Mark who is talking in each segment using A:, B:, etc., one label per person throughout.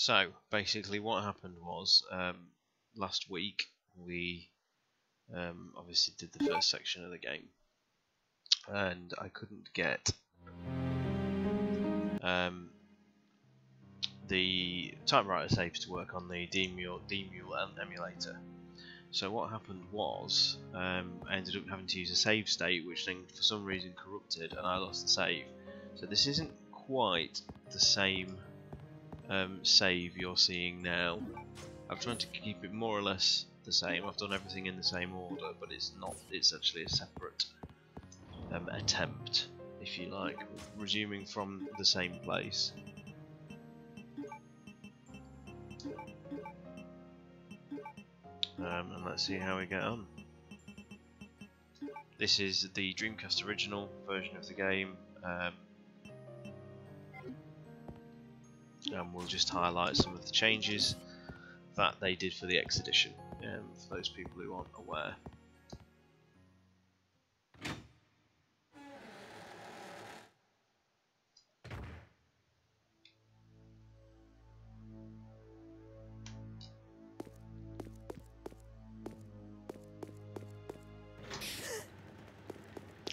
A: So basically what happened was last week we obviously did the first section of the game, and I couldn't get the typewriter saves to work on the Demule emulator. So what happened was I ended up having to use a save state, which then for some reason corrupted, and I lost the save. So this isn't quite the same save you're seeing now. I've tried to keep it more or less the same. I've done everything in the same order, but it's not. It's actually a separate attempt, if you like, resuming from the same place. And let's see how we get on. This is the Dreamcast original version of the game, and we'll just highlight some of the changes that they did for the X edition, for those people who aren't aware.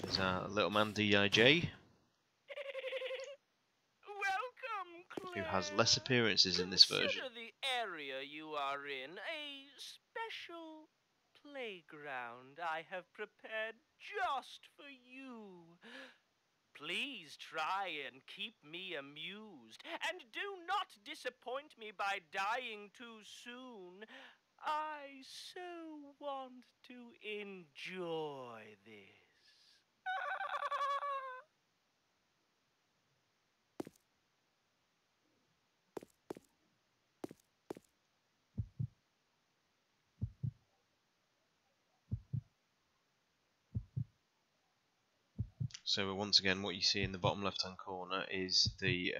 A: There's our little man D.I.J. who has less appearances in this version.
B: Consider the area you are in a special playground I have prepared just for you. Please try and keep me amused, and do not disappoint me by dying too soon. I so want to enjoy this.
A: So once again, what you see in the bottom left-hand corner is the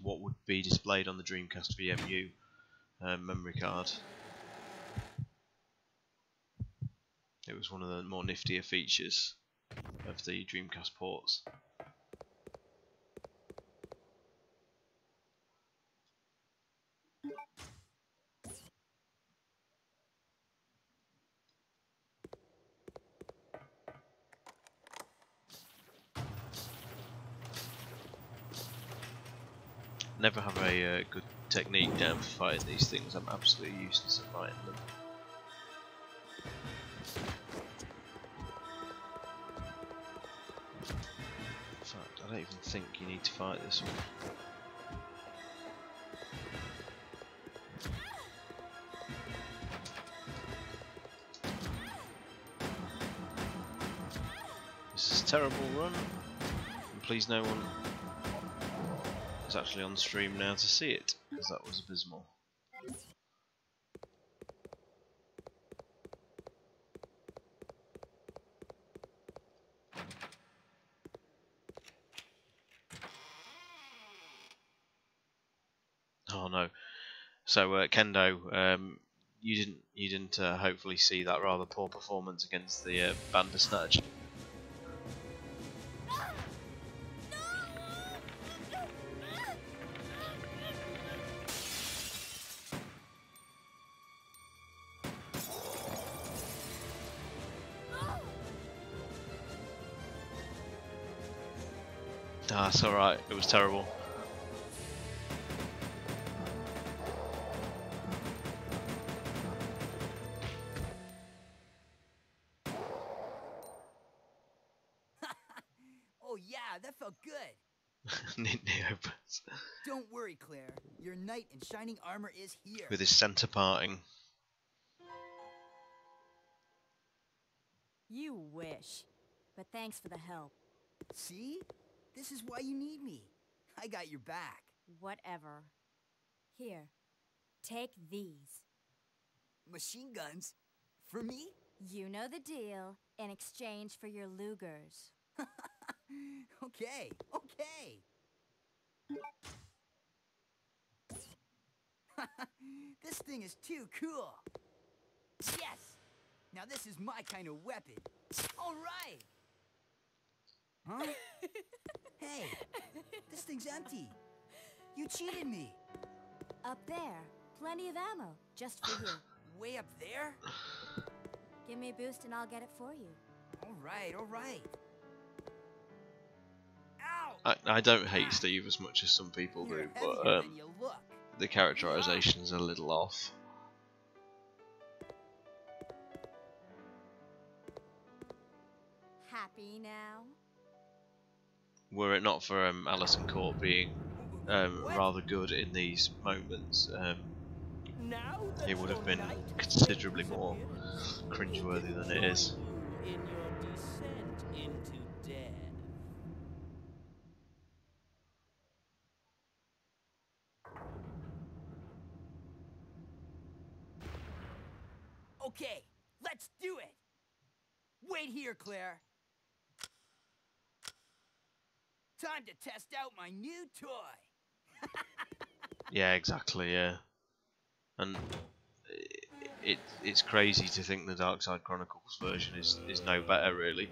A: what would be displayed on the Dreamcast VMU memory card. It was one of the more niftier features of the Dreamcast ports. Never have a good technique down for fighting these things. I'm absolutely useless at fighting them. In fact, I don't even think you need to fight this one. This is a terrible run, and please no one is actually on stream now to see it, because that was abysmal. Oh no! So Kendo, you didn't hopefully see that rather poor performance against the Bandersnatch. Ah, it's alright, it was terrible.
C: Oh yeah, that felt good.
A: Neopets.
C: Don't worry, Claire. Your knight in shining armor is here.
A: With his centre parting.
D: You wish. But thanks for the help.
C: See? This is why you need me. I got your back.
D: Whatever. Here, take these.
C: Machine guns? For me?
D: You know the deal, in exchange for your Lugers.
C: Okay, okay. This thing is too cool. Yes! Now this is my kind of weapon. All right! Huh? Hey, this thing's empty. You cheated me.
D: Up there. Plenty of ammo, just for you.
C: Way up there?
D: Give me a boost and I'll get it for you.
C: All right, all right. Ow!
A: I don't hate Steve as much as some people
C: You're
A: do,
C: heavier
A: but
C: than you look.
A: the characterization's a little off.
D: Happy now?
A: Were it not for Alison Court being rather good in these moments,
B: Now that
A: it would have
B: your
A: been
B: night has
A: considerably
B: made
A: more
B: its appearance,
A: cringeworthy
B: we will
A: than it is.
B: join you in your descent into death.
C: Okay, let's do it. Wait here, Claire. Time to test out my new toy.
A: Yeah, exactly. Yeah, and it's crazy to think the Dark Side Chronicles version is no better, really.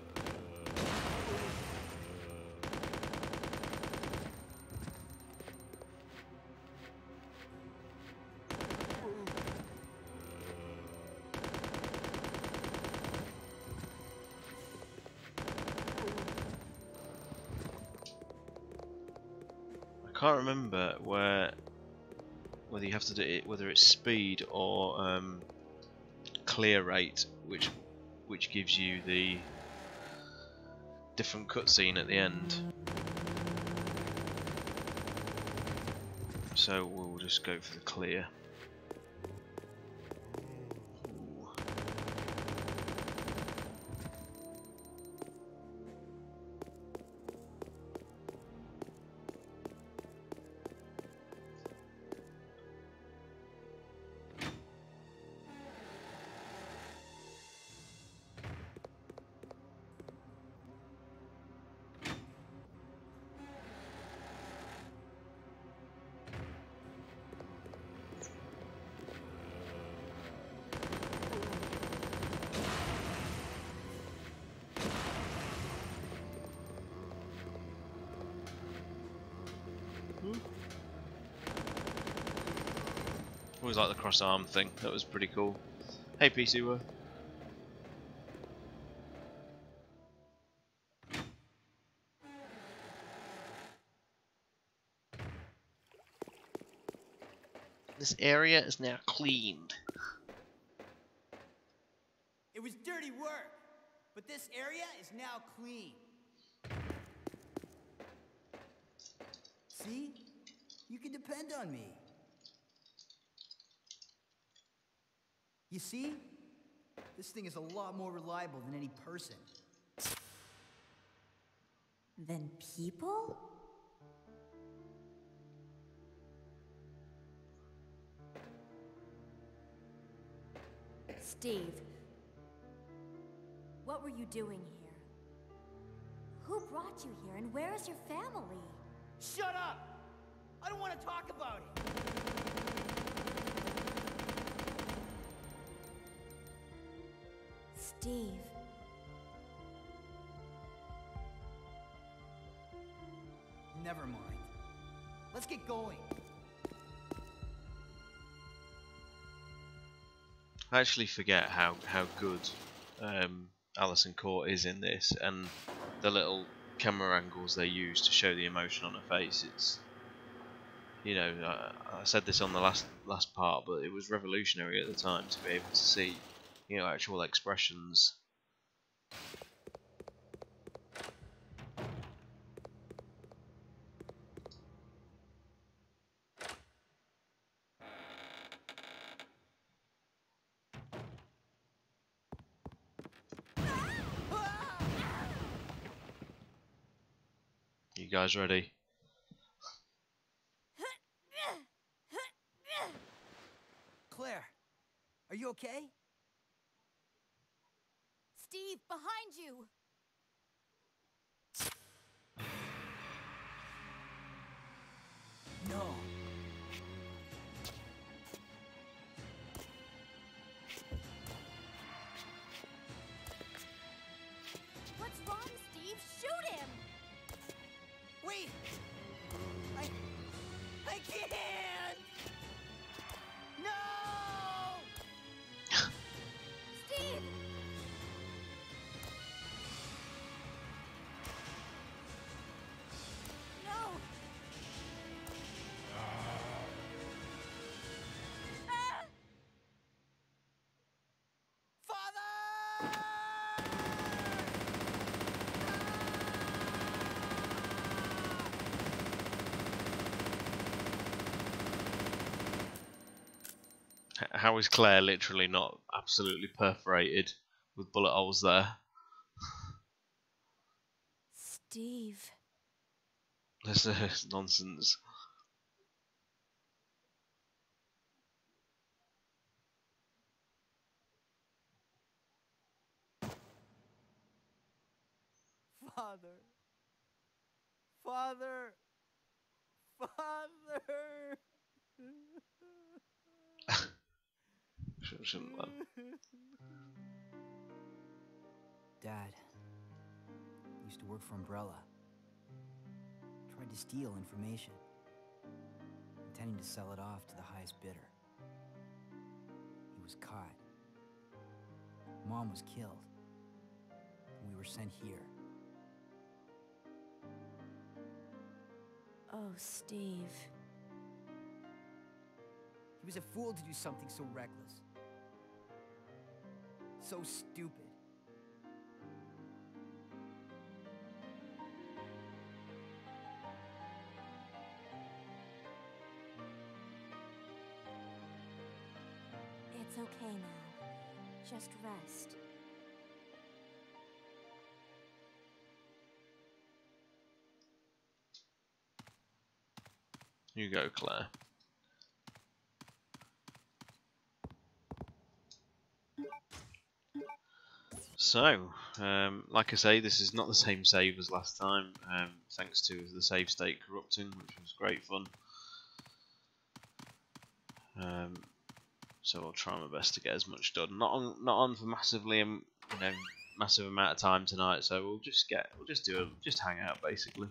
A: I can't remember whether you have to do it, whether it's speed or clear rate, which gives you the different cutscene at the end. So we'll just go for the clear. Always like the cross arm thing, that was pretty cool. Hey PC World. This area is now cleaned.
C: It was dirty work, but this area is now clean. See? You can depend on me. You see? This thing is a lot more reliable than any person.
D: Than people? Steve, what were you doing here? Who brought you here and where is your family?
C: Shut up! I don't want to talk about it.
D: Steve.
C: Never mind. Let's get going.
A: I actually forget how good Alison Court is in this, and the little camera angles they use to show the emotion on her face. It's, you know, I said this on the last part, but it was revolutionary at the time to be able to see, you know, actual expressions. You guys ready?
C: Claire, are you okay?
D: Steve, behind you!
C: No.
D: What's wrong, Steve? Shoot him!
C: Wait! I can't!
A: How is Claire literally not absolutely perforated with bullet holes there?
D: Steve.
A: This is nonsense.
C: Father. Father. Father.
A: Shouldn't laugh.
C: Dad used to work for Umbrella. Tried to steal information, intending to sell it off to the highest bidder. He was caught. Mom was killed. And we were sent here.
D: Oh, Steve.
C: He was a fool to do something so reckless. So stupid.
D: It's okay now. Just rest.
A: You go, Claire. So, like I say, this is not the same save as last time, thanks to the save state corrupting, which was great fun. So I'll try my best to get as much done. Not on for massively, massive amount of time tonight. So we'll just hang out basically.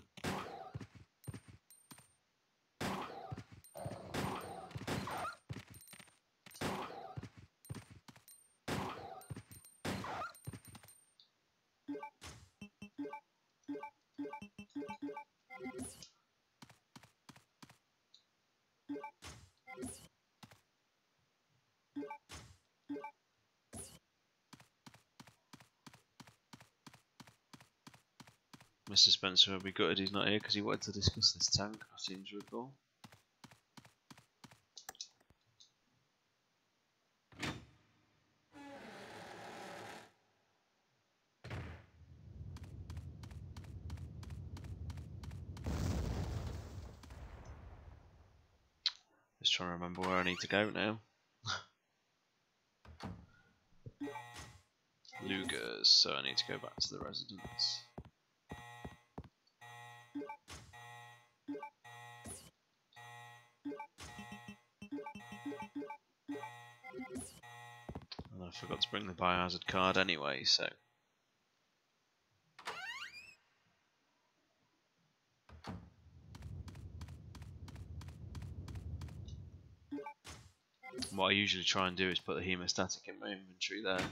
A: Mr. Spencer will be gutted he's not here because he wanted to discuss this tank, I seem to recall. Just trying to remember where I need to go now. Luger's, so I need to go back to the residence. And I forgot to bring the biohazard card anyway, so. What I usually try and do is put the hemostatic in my inventory there.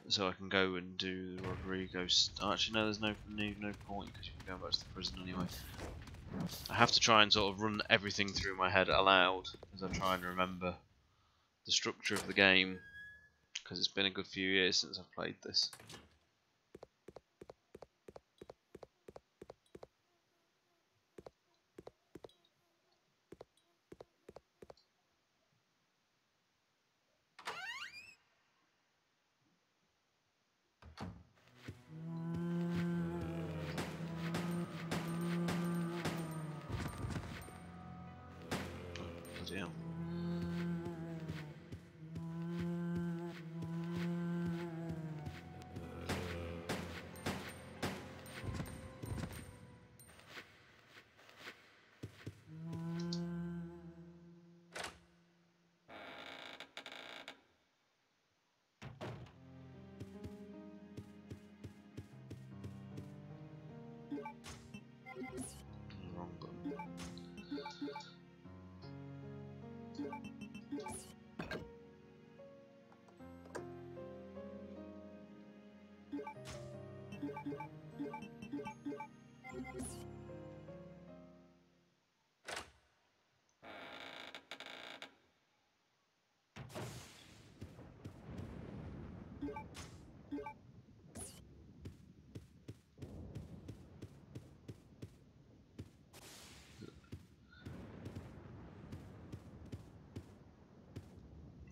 A: So I can go and do the Rodrigo. Actually, no, there's no point because you can go back to the prison anyway. I have to try and sort of run everything through my head aloud as I try and remember the structure of the game, because it's been a good few years since I've played this. Bloody hell.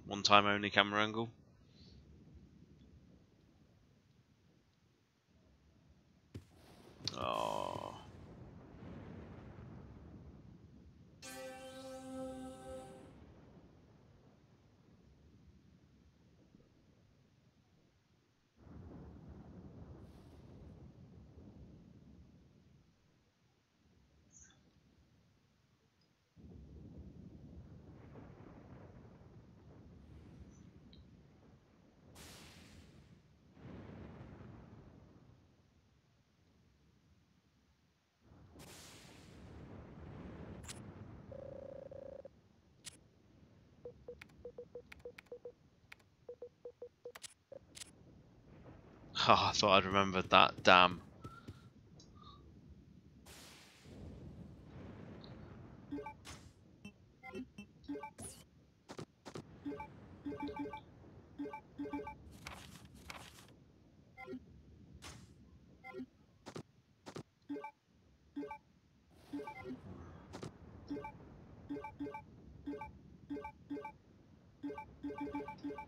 A: One time only camera angle. Oh. Oh, I thought I'd remembered that. Damn.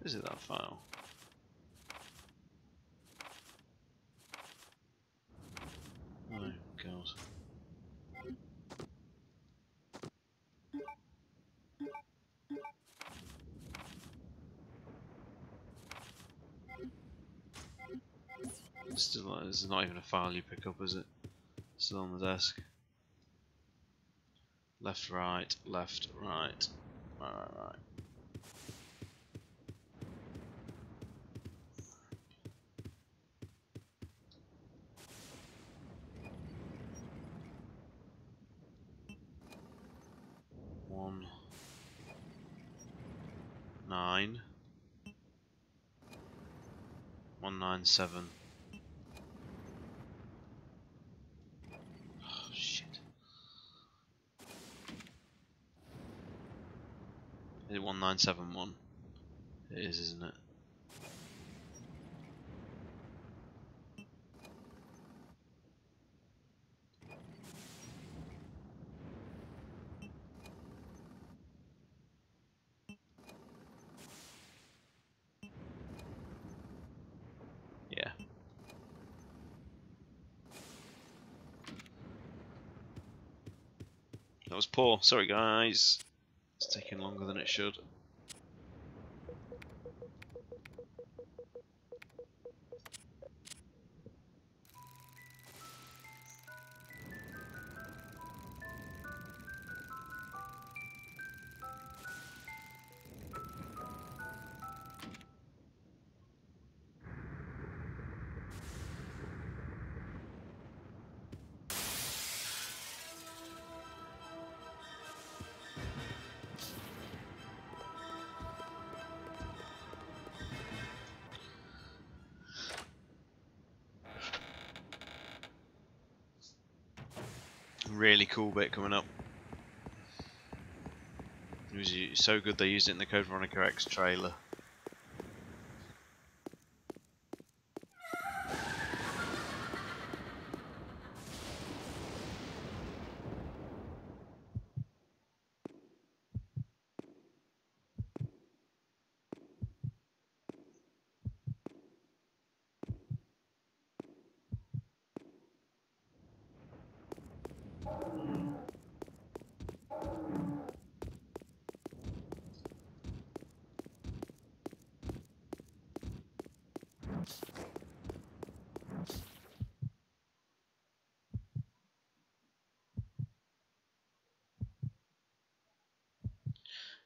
A: Is it that file? Oh god. Still, this is not even a file you pick up, is it? Still on the desk. Left, right, left, right. Right. One. 9. 197. Oh shit. Is it 1971? It is, isn't it? Yeah. That was poor. Sorry guys. It's taking longer than it should. Really cool bit coming up. It was so good they used it in the Code Veronica X trailer.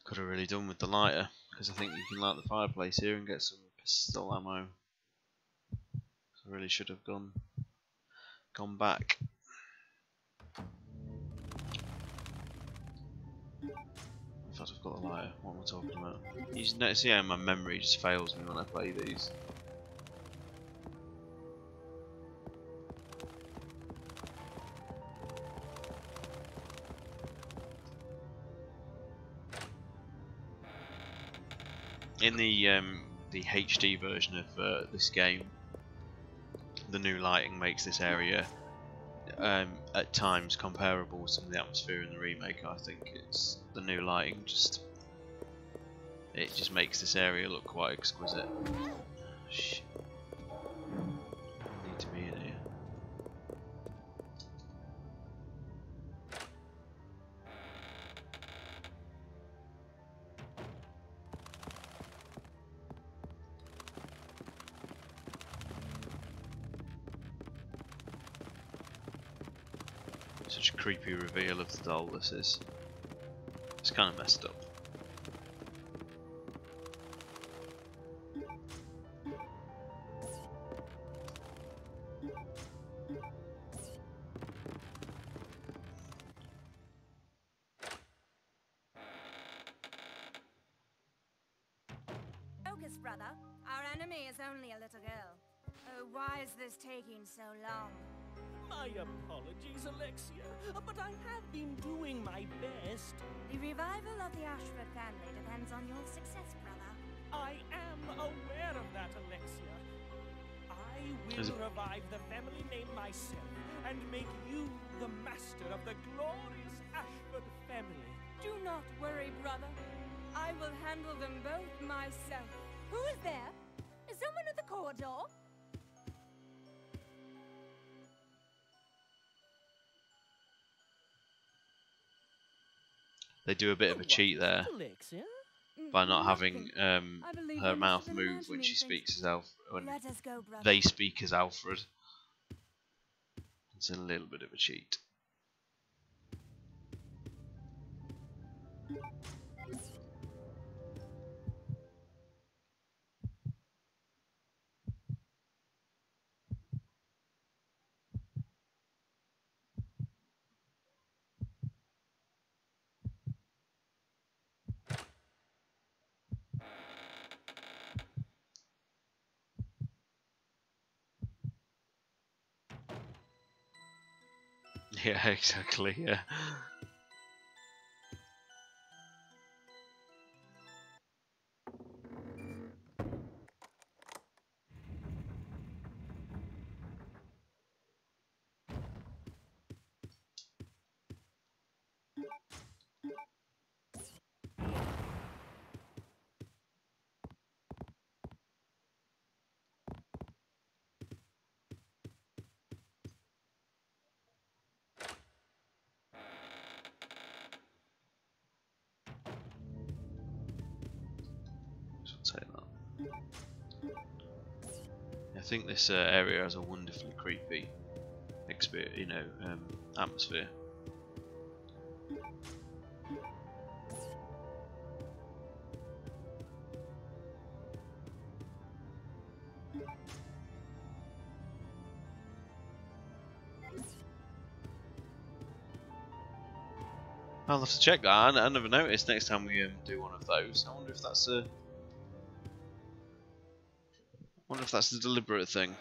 A: Could have really done with the lighter, because I think you can light the fireplace here and get some pistol ammo. So I really should have gone back. In fact, I've got the lighter. What am I talking about? You just notice how my memory just fails me when I play these. In the HD version of this game, the new lighting makes this area at times comparable with some of the atmosphere in the remake. I think it's the new lighting just it just makes this area look quite exquisite. Shit. I need to be in here. Such a creepy reveal of the doll this is. It's kind of messed up.
D: Focus, brother. Our enemy is only a little girl. Oh, why is this taking so long?
B: My apologies, Alexia, but I have been doing my best.
D: The revival of the Ashford family depends on your success, brother.
B: I am aware of that, Alexia. I will revive the family name myself and make you the master of the glorious Ashford family.
D: Do not worry, brother. I will handle them both myself. Who is there? Is someone at the corridor?
A: They do a bit of a cheat there
B: Alexia?
A: by not having
D: I believe
A: her
D: I must
A: mouth
D: have been
A: move when she
D: imagining
A: speaks as Alfred. When
D: Let us go, brother.
A: they speak as Alfred. It's a little bit of a cheat. Yeah, exactly, yeah. So I'll take that. I think this area has a wonderfully creepy atmosphere. I'll have to check that. I never noticed. Next time we do one of those, I wonder if that's a deliberate thing.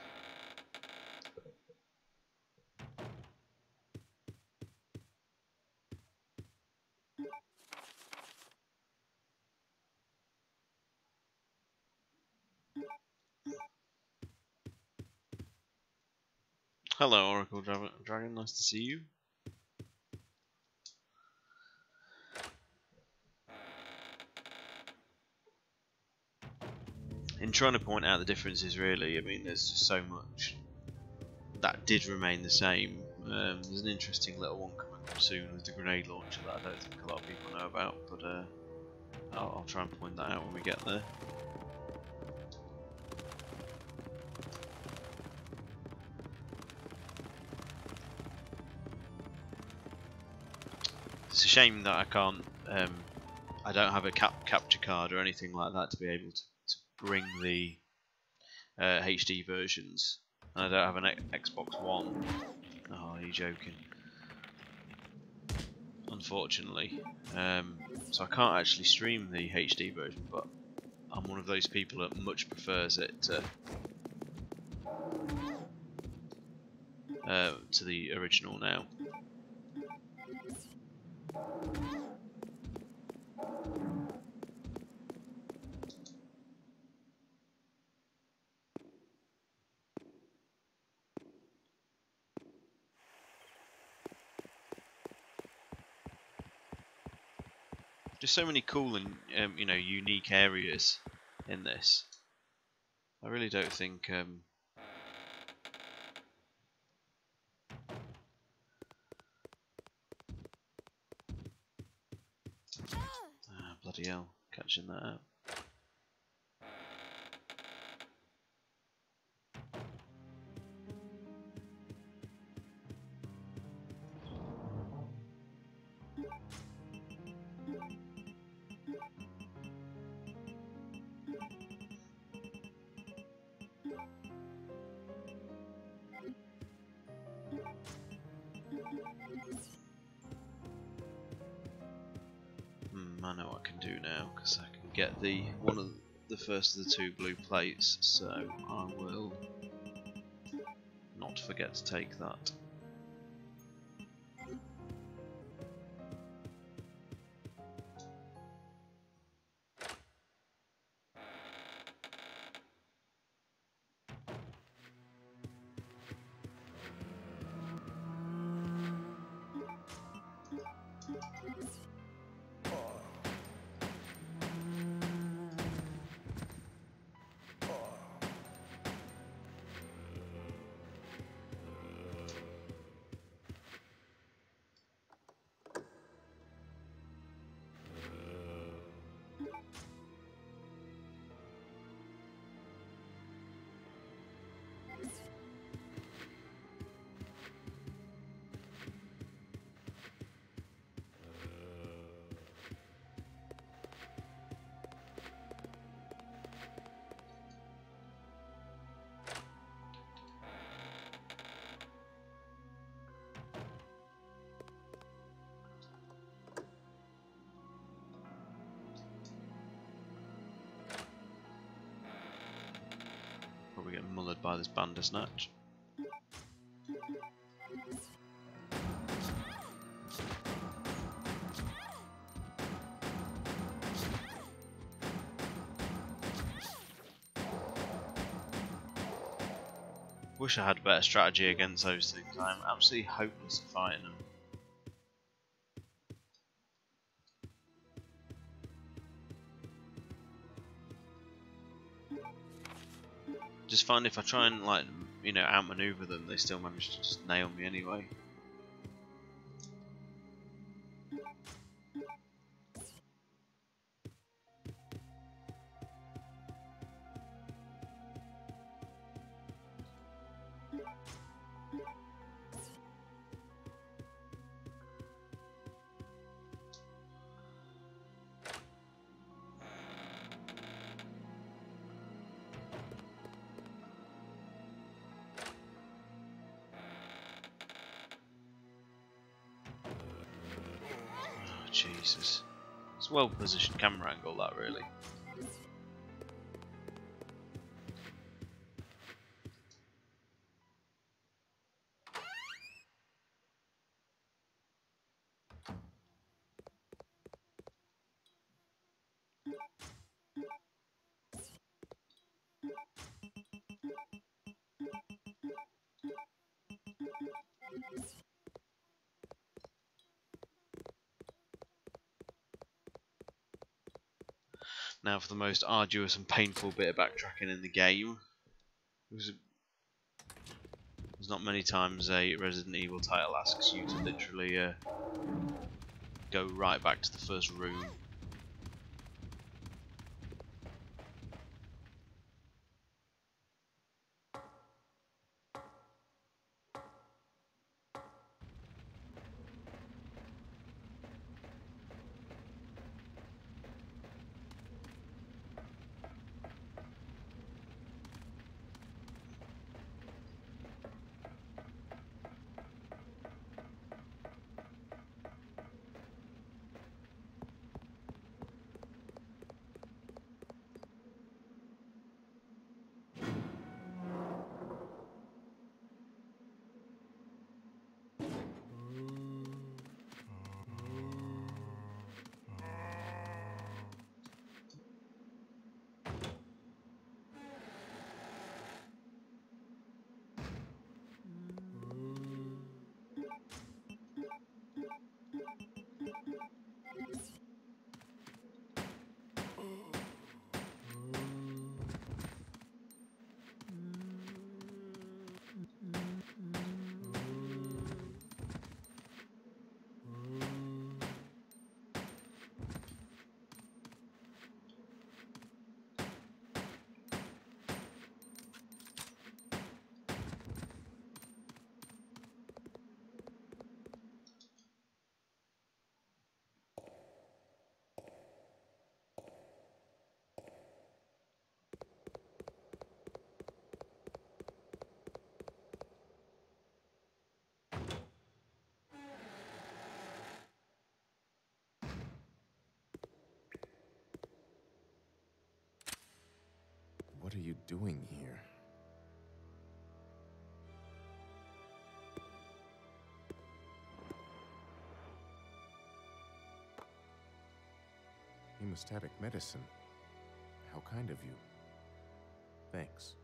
A: Hello, Oracle Dragon. Nice to see you. In trying to point out the differences, really, I mean, there's just so much that did remain the same. There's an interesting little one coming up soon with the grenade launcher that I don't think a lot of people know about, but I'll try and point that out when we get there. It's a shame that I can't. I don't have a capture card or anything like that to be able to bring the HD versions. And I don't have an Xbox One. Oh, are you joking? Unfortunately, so I can't actually stream the HD version. But I'm one of those people that much prefers it to the original now. Just so many cool and you know, unique areas in this. I really don't think bloody hell, catching that out. I know what I can do now, because I can get one of the first of the 2 blue plates, so I will not forget to take that. Probably getting mullered by this Bandersnatch. Wish I had a better strategy against those things. I'm absolutely hopeless at fighting them. Just find if I try and, like, you know, outmaneuver them, they still manage to just nail me anyway. Jesus. It's a well positioned camera angle, that, really. Now for the most arduous and painful bit of backtracking in the game. There's not many times a Resident Evil title asks you to literally go right back to the first room.
E: What are you doing here? Hemostatic medicine. How kind of you. Thanks.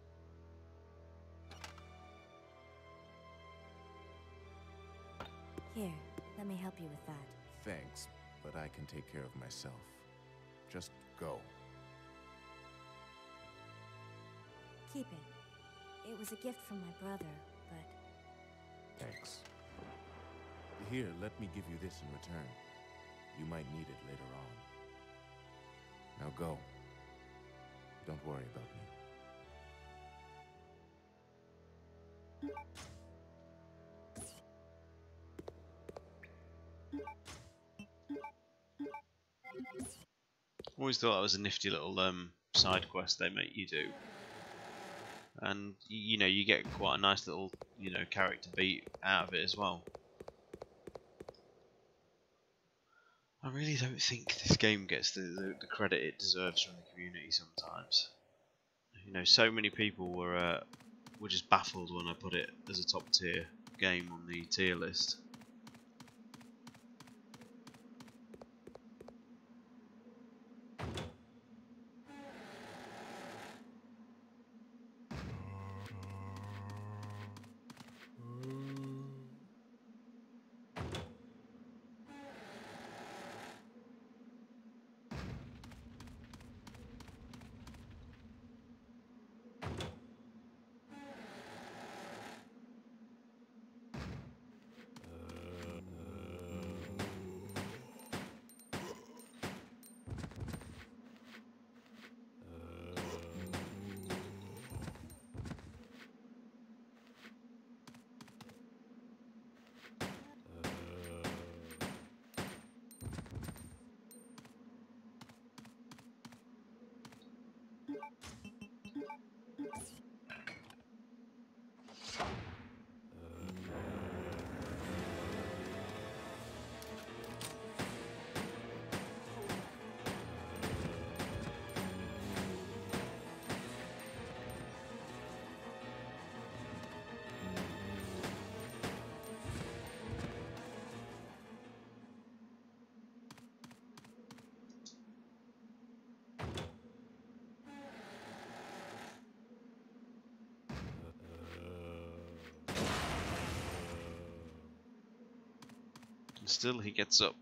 F: Here, let me help you with that.
E: Thanks, but I can take care of myself. Just go.
F: Keep it. It was a gift from my brother, but...
E: Thanks. Here, let me give you this in return. You might need it later on. Now go. Don't worry about me.
A: Always thought that was a nifty little side quest they make you do, and you know, you get quite a nice little, you know, character beat out of it as well. I really don't think this game gets the credit it deserves from the community sometimes. You know, so many people were just baffled when I put it as a top tier game on the tier list. Still, he gets up.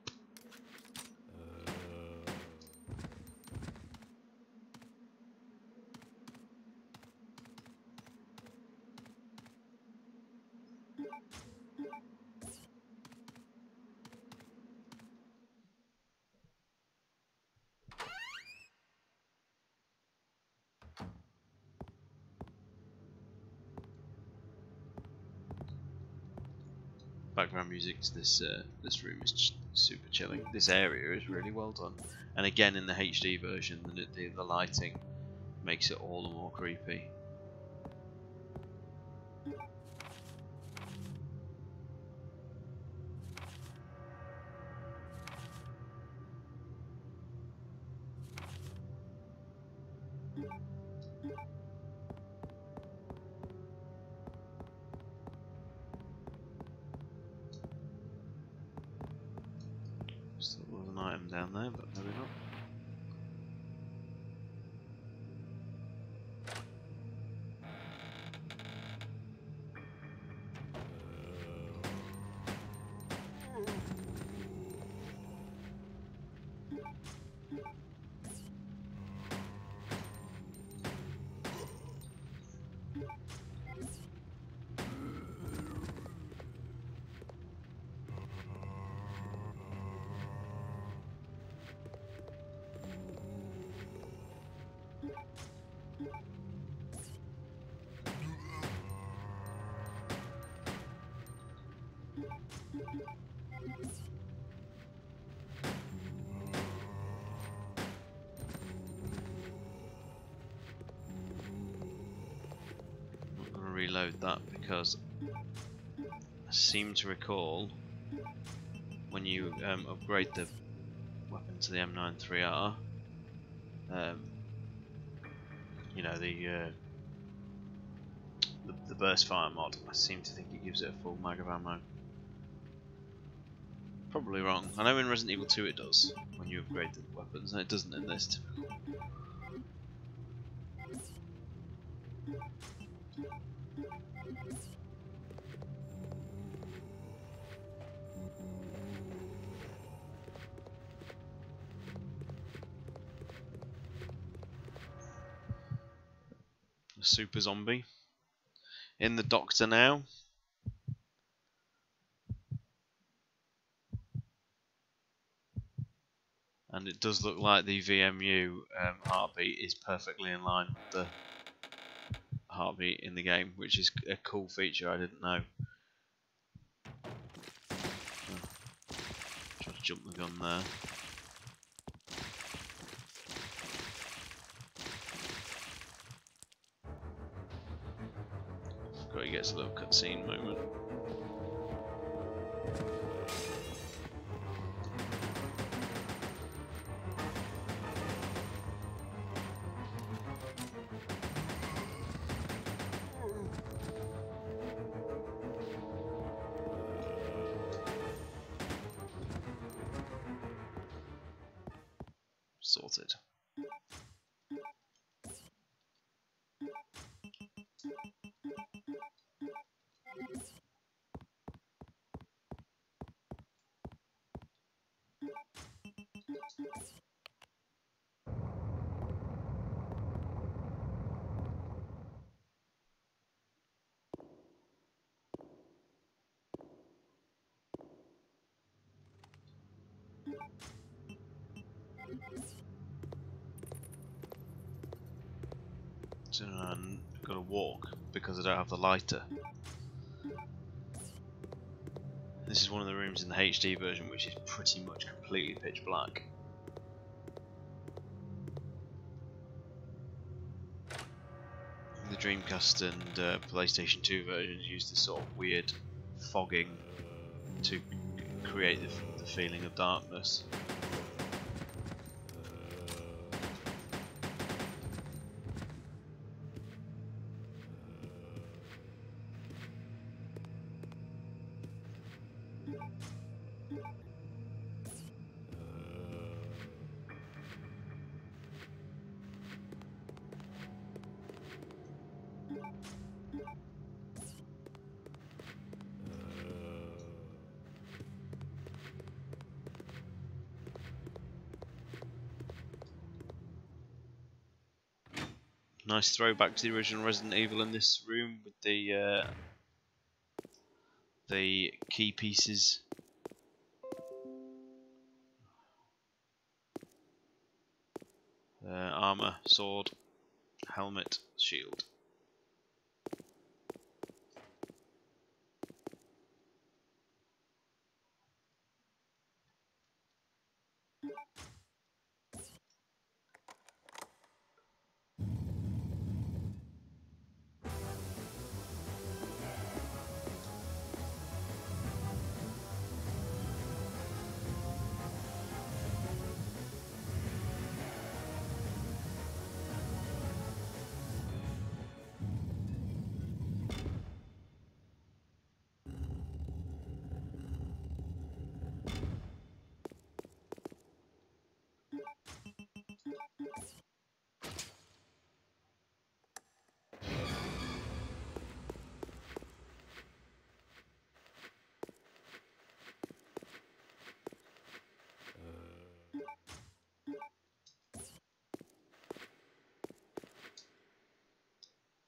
A: Background music to this room is super chilling. This area is really well done, and again in the HD version, the lighting makes it all the more creepy. Still was an item down there, but maybe not. Reload that because I seem to recall when you upgrade the weapon to the M93R, you know, the burst fire mod. I seem to think it gives it a full mag of ammo. Probably wrong. I know in Resident Evil 2 it does when you upgrade the weapons, and it doesn't in this. Typical. A super zombie. In the doctor now. And it does look like the VMU heartbeat is perfectly in line with the heartbeat in the game, which is a cool feature I didn't know. Try to jump the gun there. Forgot he gets a little cutscene moment. Sorted. So I've got to walk because I don't have the lighter. This is one of the rooms in the HD version which is pretty much completely pitch black. The Dreamcast and PlayStation 2 versions use this sort of weird fogging to create the feeling of darkness. Nice throwback to the original Resident Evil in this room with the key pieces. Armor, sword, helmet, shield.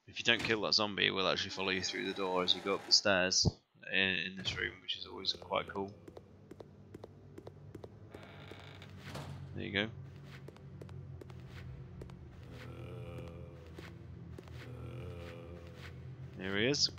A: If you don't kill that zombie, it will actually follow you through the door as you go up the stairs in this room, which is always quite cool. There you go. There he is.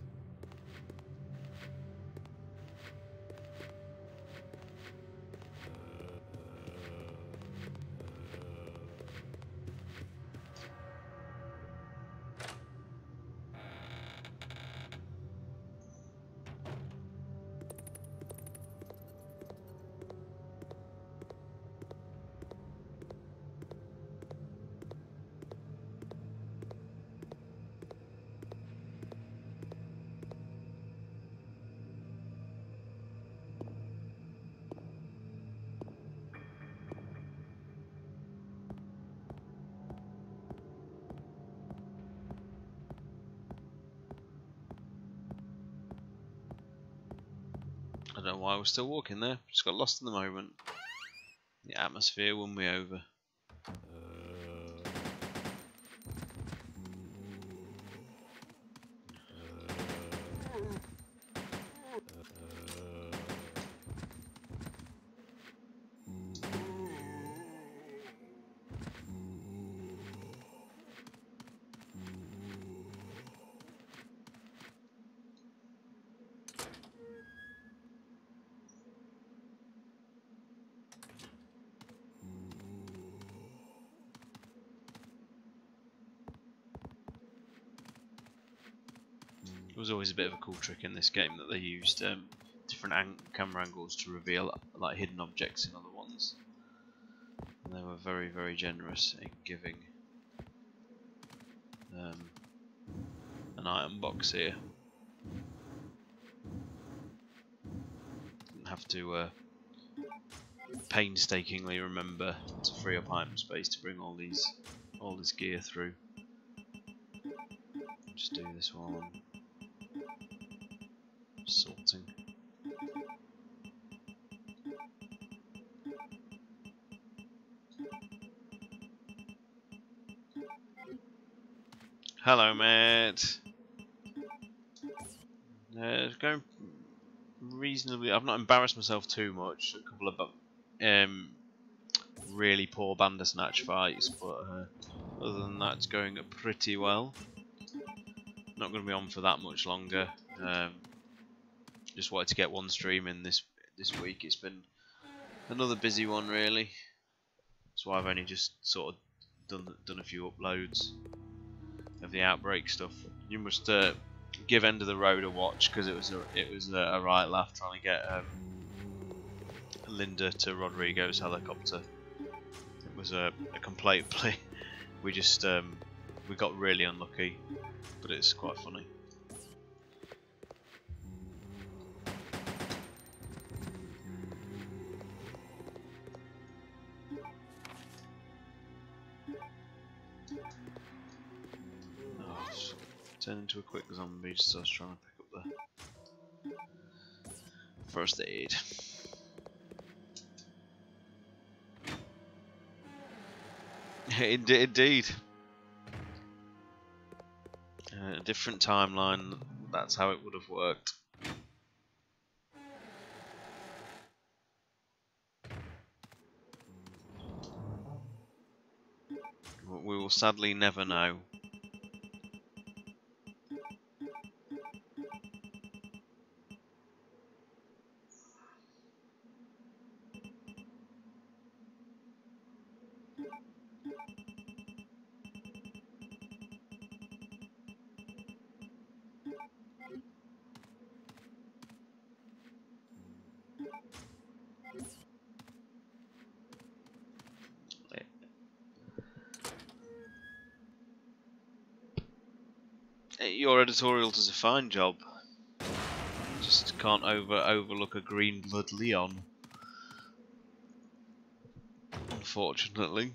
A: why we're still walking there. Just got lost in the moment. The atmosphere won me over. There was always a bit of a cool trick in this game that they used different camera angles to reveal like hidden objects in other ones. And they were very, very generous in giving an item box here. Didn't have to painstakingly remember to free up item space to bring all this gear through. Just do this while I'm sorting. Hello, mate. Going reasonably. I've not embarrassed myself too much. A couple of really poor Bandersnatch fights, but other than that, it's going pretty well. Not going to be on for that much longer. Just wanted to get one stream in this week. It's been another busy one, really. That's why I've only just sort of done a few uploads of the Outbreak stuff. You must give End of the Road a watch, because it was a right laugh trying to get Linda to Rodrigo's helicopter. It was a complete play. We just we got really unlucky, but it's quite funny. Turned into a quick zombie, so I was trying to pick up the first aid. Indeed. A different timeline, that's how it would have worked. We will sadly never know. Your editorial does a fine job. Just can't overlook a green blood Leon, unfortunately.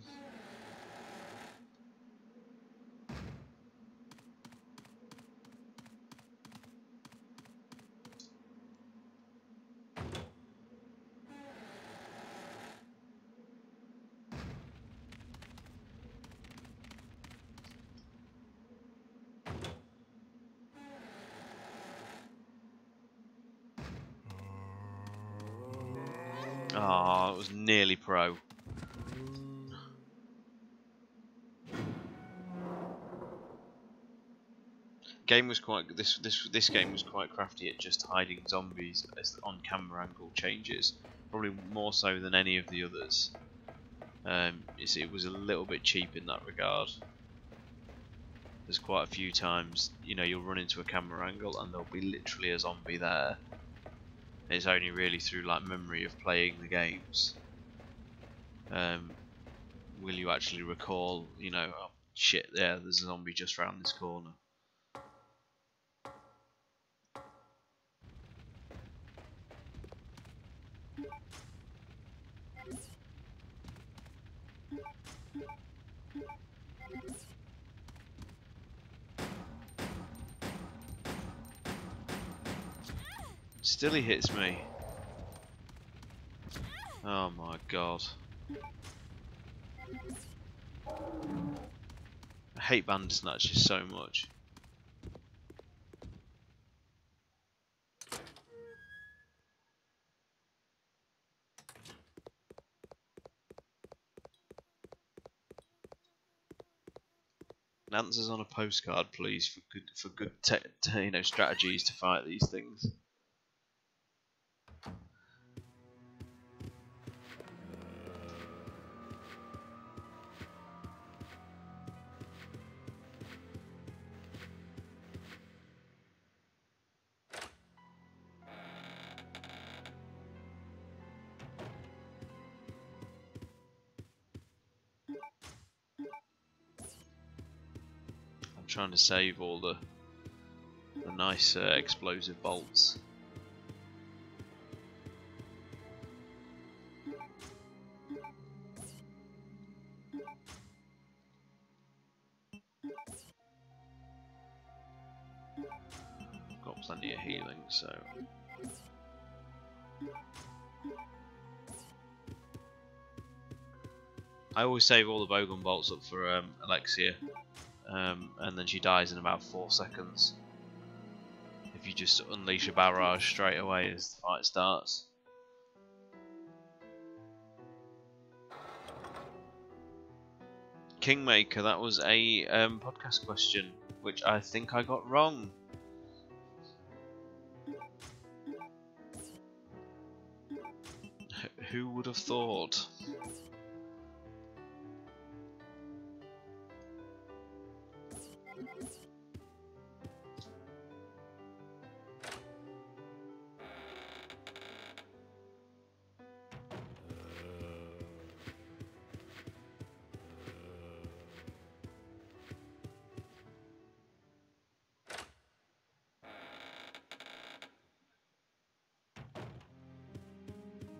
A: Ah, it was nearly pro. Game was quite this game was quite crafty at just hiding zombies as on camera angle changes, probably more so than any of the others. It was a little bit cheap in that regard. There's quite a few times, you know, you'll run into a camera angle and there'll be literally a zombie there. It's only really through like memory of playing the games will you actually recall, you know, oh shit, there's a zombie just round this corner. Still he hits me. Oh my god. I hate Bandersnatches so much. Answers on a postcard, please, for good you know, strategies to fight these things. I'm trying to save all the nice explosive bolts. Got plenty of healing, so. I always save all the bowgun bolts up for Alexia, and then she dies in about 4 seconds. If you just unleash a barrage straight away as the fight starts. Kingmaker, that was a podcast question, which I think I got wrong. Who would have thought?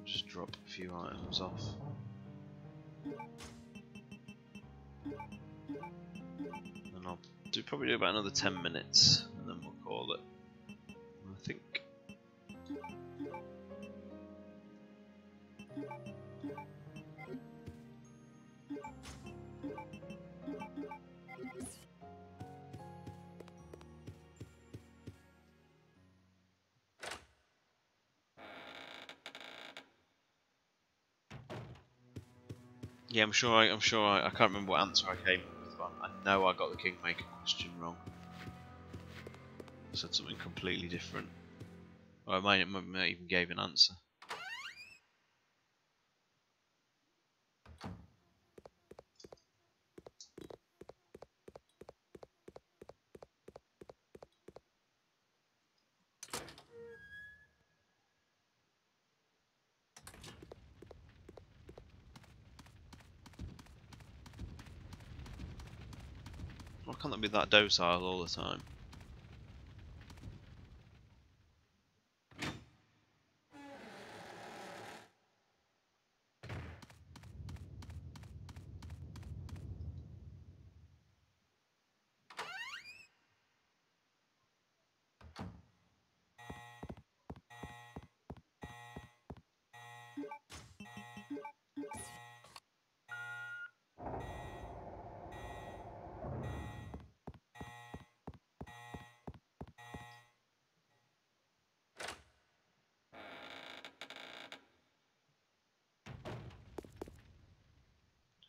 A: Just drop a few items off. And I'll probably do about another 10 minutes, and then we'll call it. I think. Yeah, I'm sure. I can't remember what answer I came up with, but I know I got the Kingmaker question wrong. I said something completely different. Or I might even gave an answer. Why can't they be that docile all the time?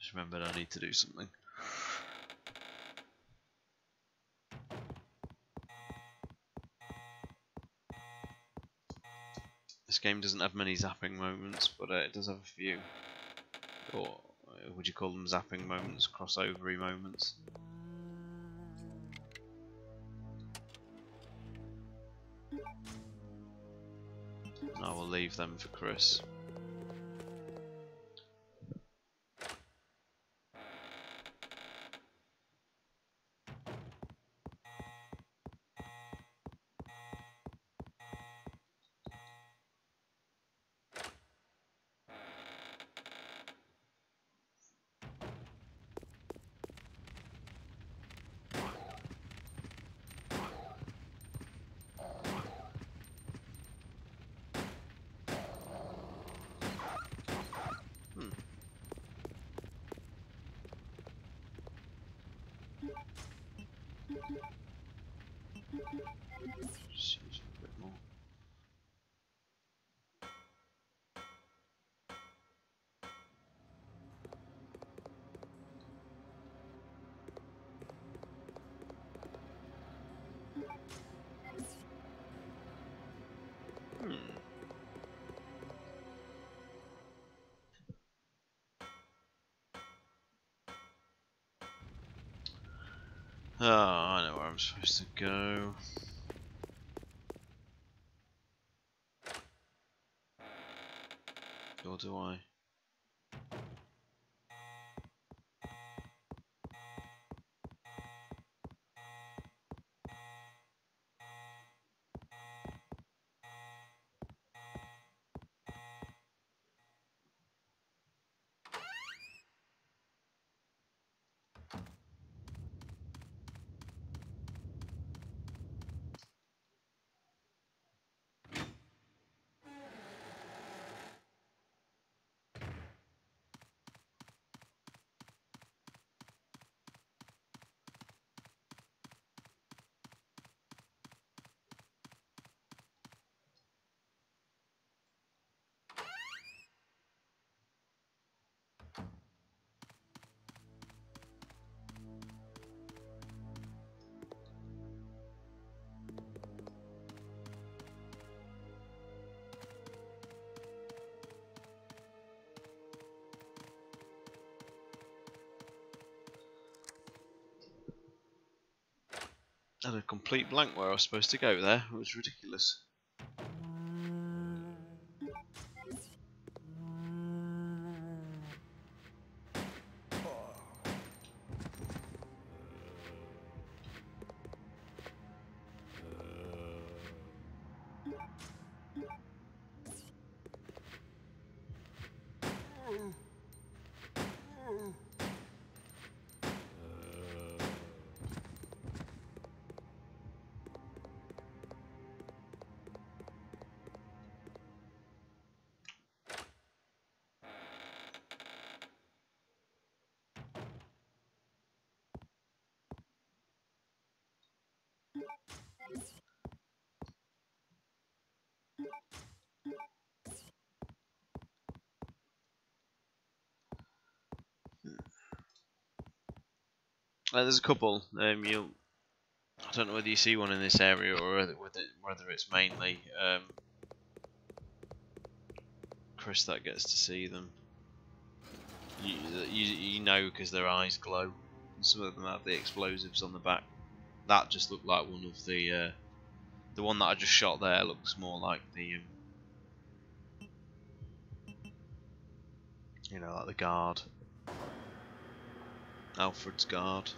A: Just remembered I need to do something. This game doesn't have many zapping moments, but it does have a few. Or would you call them zapping moments, crossovery moments? I will leave them for Chris. Just use a bit more. Oh, I know where I'm supposed to go. Or do I? I had a complete blank where I was supposed to go there. It was ridiculous. There's a couple. I don't know whether you see one in this area or whether it's mainly Chris that gets to see them. You know because their eyes glow. And some of them have the explosives on the back. That just looked like one of the one that I just shot there looks more like the you know, like the guard. Alfred's guard.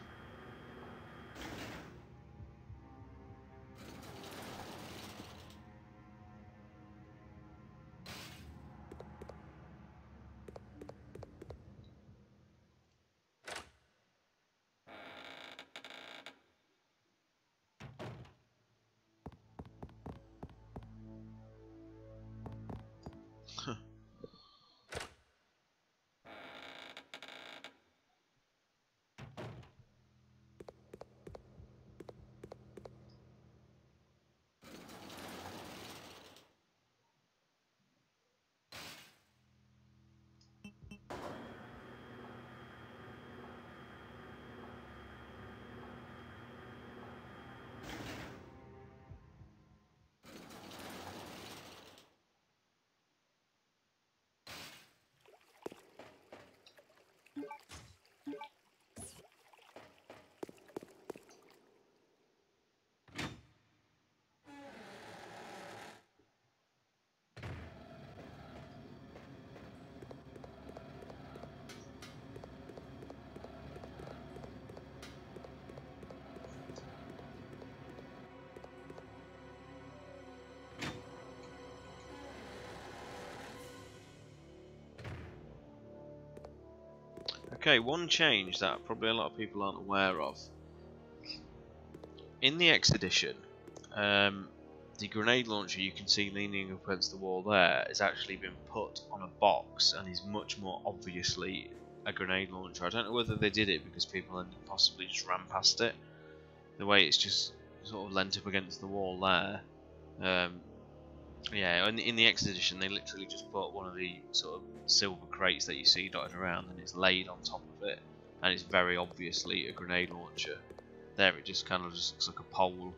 A: Okay, one change that probably a lot of people aren't aware of. In the X edition, the grenade launcher you can see leaning up against the wall there has actually been put on a box and is much more obviously a grenade launcher. I don't know whether they did it because people then possibly just ran past it, the way it's just sort of leant up against the wall there. Yeah, in the X edition they literally just put one of the sort of silver crates that you see dotted around, and it's laid on top of it, and it's very obviously a grenade launcher. There it just kind of just looks like a pole.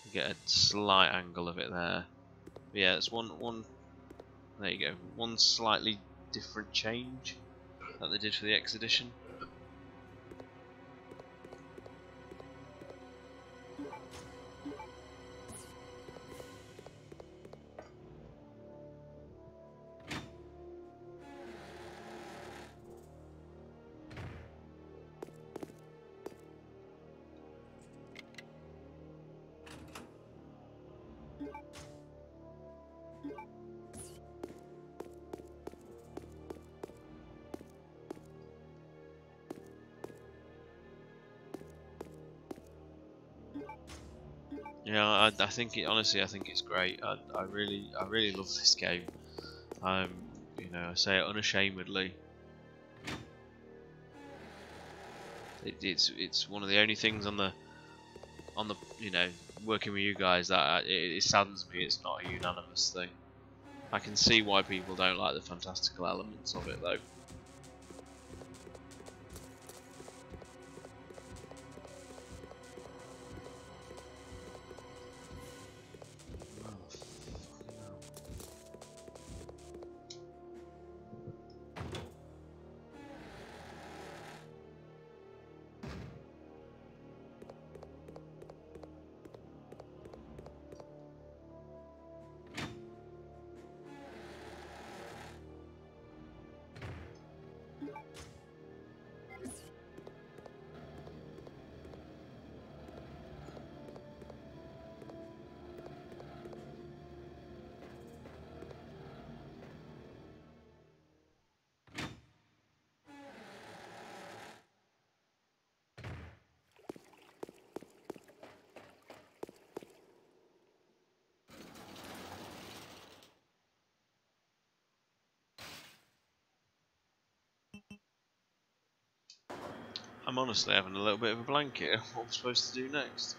A: You get a slight angle of it there. But yeah, it's one. There you go. One slightly different change that they did for the X edition. Yeah, I think it honestly. I think it's great. I really love this game. You know, I say it unashamedly. It's one of the only things on the you know, working with you guys that it saddens me it's not a unanimous thing. I can see why people don't like the fantastical elements of it though. I'm honestly having a little bit of a blanket. What I'm supposed to do next?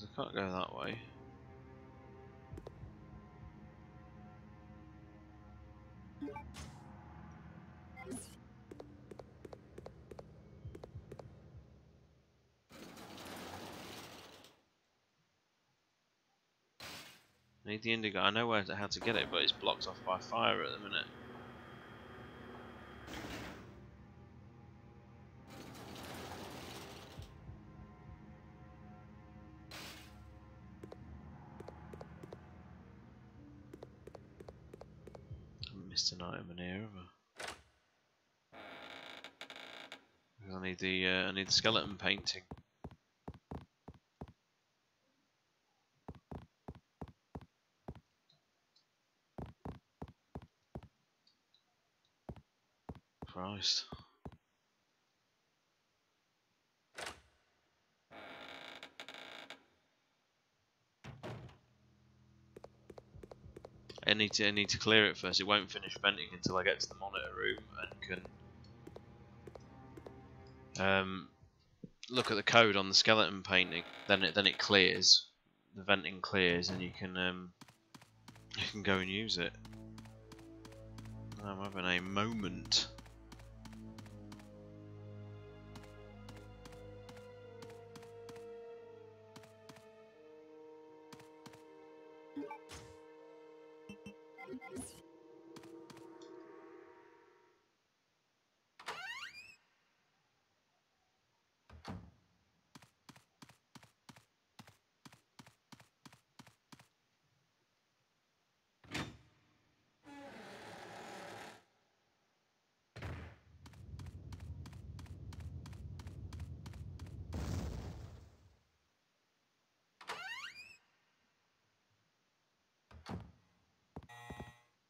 A: I can't go that way. I need the indigo. I know how to get it, but it's blocked off by fire at the minute. I missed an item in here, have I? I need the skeleton painting. Christ. I need to clear it first. It won't finish venting until I get to the monitor room and can look at the code on the skeleton painting. Then it clears. The venting clears, and you can go and use it. I'm having a moment.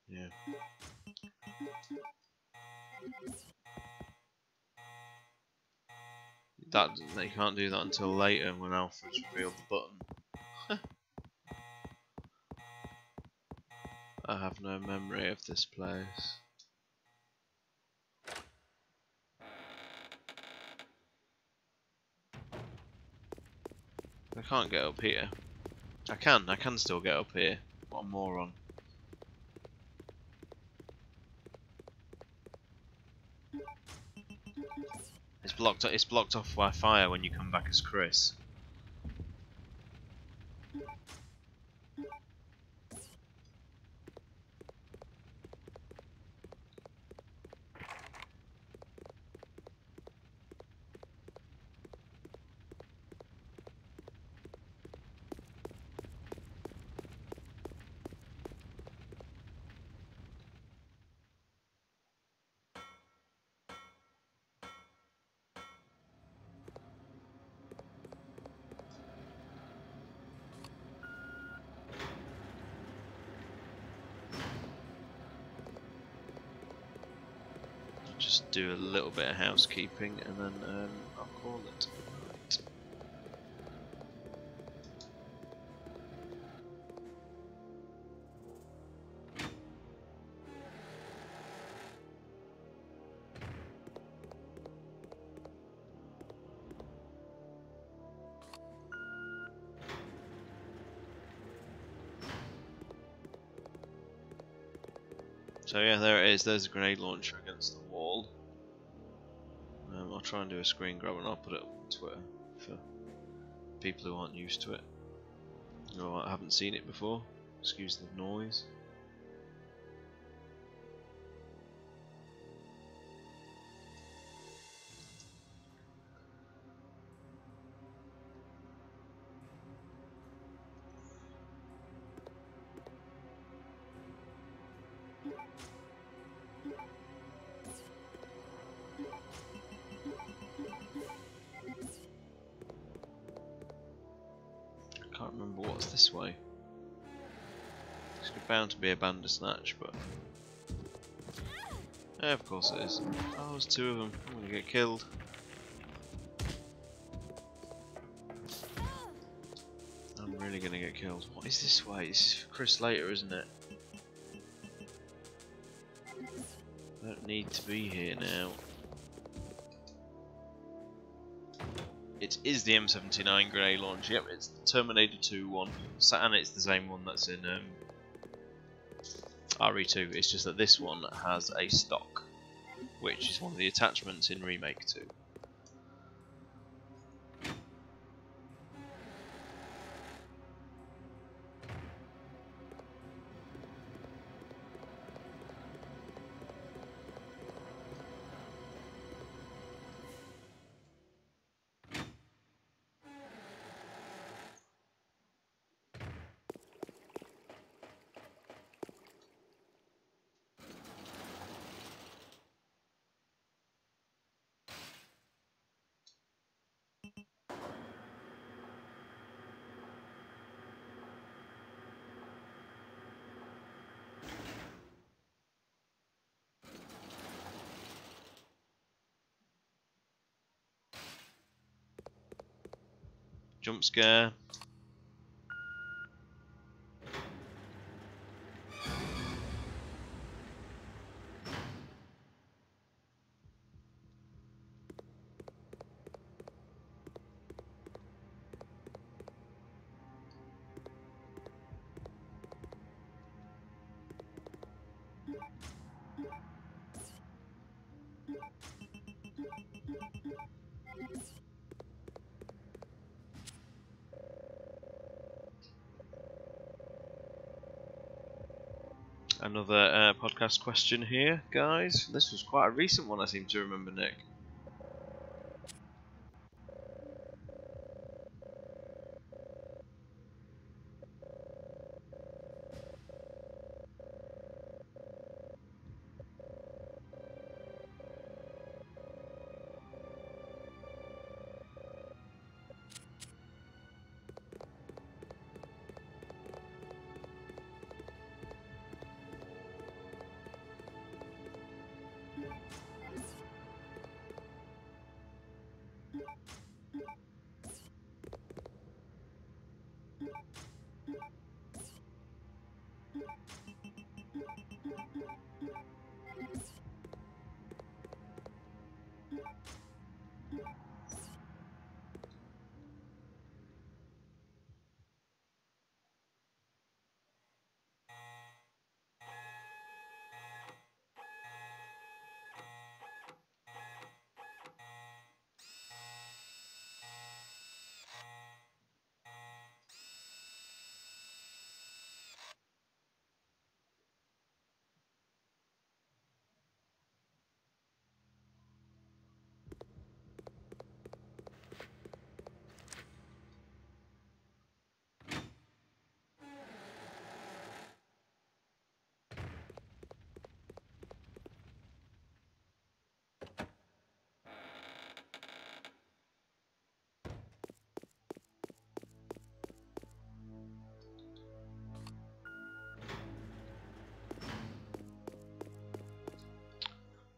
A: Yeah. That they can't do that until later when Alfred's revealed the button. I have no memory of this place. I can't get up here. I can still get up here. What a moron. It's blocked off by fire when you come back as Chris. Just do a little bit of housekeeping and then I'll call it. Right. So yeah, there it is. There's a grenade launcher against the wall. I'll try and do a screen grab and I'll put it up on Twitter for people who aren't used to it. Or haven't seen it before. Excuse the noise. I can't remember what's this way. It's bound to be a Bandersnatch, but yeah, of course it is. Oh, there's two of them. I'm gonna get killed. I'm really gonna get killed. What is this way? This is for Chris later, isn't it? I don't need to be here now. It is the M79 grenade launcher. Yep, it's the Terminator 2 one, and it's the same one that's in RE2. It's just that this one has a stock, which is one of the attachments in Remake 2. Jump scare. Another podcast question here, guys. This was quite a recent one, I seem to remember, Nick.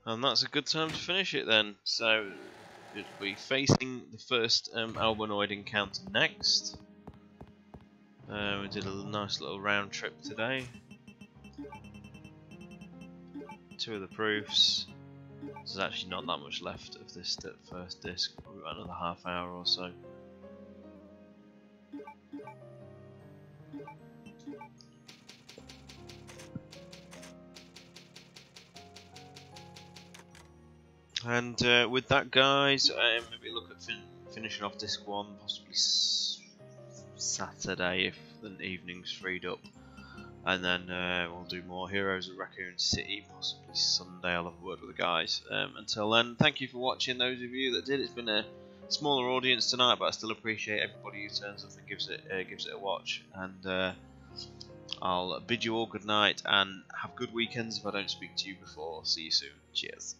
A: And that's a good time to finish it then. So we'll be facing the first Albanoid encounter next. We did a nice little round trip today. 2 of the proofs. There's actually not that much left of this first disc. We've got another half hour or so. And with that, guys, maybe look at finishing off disc 1, possibly Saturday if the evening's freed up. And then we'll do more Heroes of Raccoon City, possibly Sunday. I'll have a word with the guys. Until then, thank you for watching, those of you that did. It's been a smaller audience tonight, but I still appreciate everybody who turns up and gives it a watch. And I'll bid you all good night and have good weekends if I don't speak to you before. See you soon. Cheers.